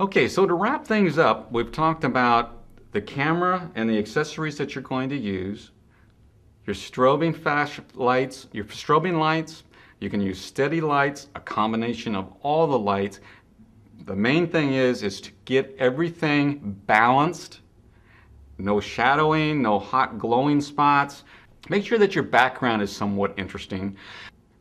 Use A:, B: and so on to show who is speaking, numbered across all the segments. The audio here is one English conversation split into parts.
A: Okay, so to wrap things up, we've talked about the camera and the accessories that you're going to use, your strobing flash lights, your strobing lights. You can use steady lights, a combination of all the lights. The main thing is to get everything balanced. No shadowing, no hot glowing spots. Make sure that your background is somewhat interesting.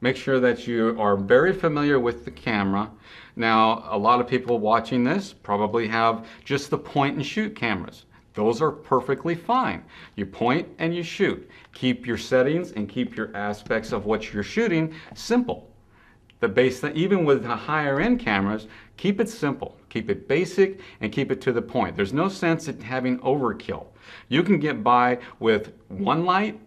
A: Make sure that you are very familiar with the camera. Now, a lot of people watching this probably have just the point and shoot cameras. Those are perfectly fine. You point and you shoot. Keep your settings and keep your aspects of what you're shooting simple. Even with the higher end cameras, keep it simple, keep it basic, and keep it to the point. There's no sense in having overkill. You can get by with one light,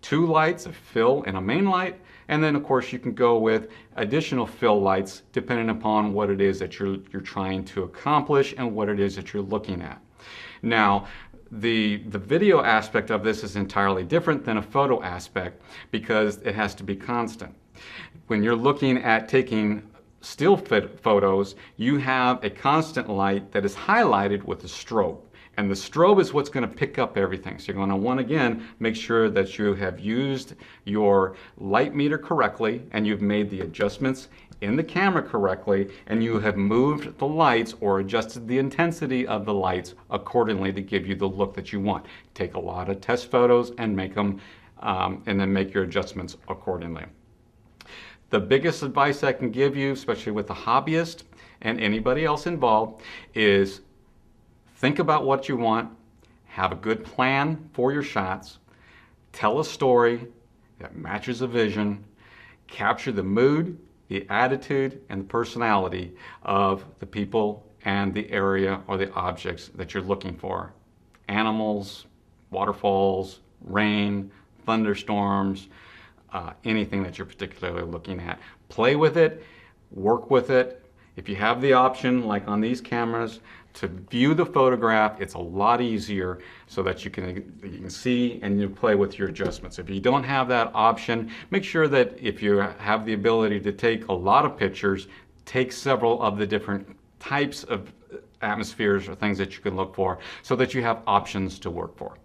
A: two lights, a fill and a main light, and then of course you can go with additional fill lights depending upon what it is that you're trying to accomplish and what it is that you're looking at. Now, the video aspect of this is entirely different than a photo aspect because it has to be constant. When you're looking at taking still photos, you have a constant light that is highlighted with a strobe. And the strobe is what's going to pick up everything. So you're going to want, again, make sure that you have used your light meter correctly and you've made the adjustments in the camera correctly and you have moved the lights or adjusted the intensity of the lights accordingly to give you the look that you want. Take a lot of test photos and make them, and then make your adjustments accordingly. The biggest advice I can give you, especially with the hobbyist and anybody else involved, is think about what you want, have a good plan for your shots, tell a story that matches a vision, capture the mood, the attitude, and the personality of the people and the area or the objects that you're looking for. Animals, waterfalls, rain, thunderstorms, anything that you're particularly looking at. Play with it, work with it. If you have the option, like on these cameras, to view the photograph, it's a lot easier so that you can see and you play with your adjustments. If you don't have that option, make sure that if you have the ability to take a lot of pictures, take several of the different types of atmospheres or things that you can look for so that you have options to work for.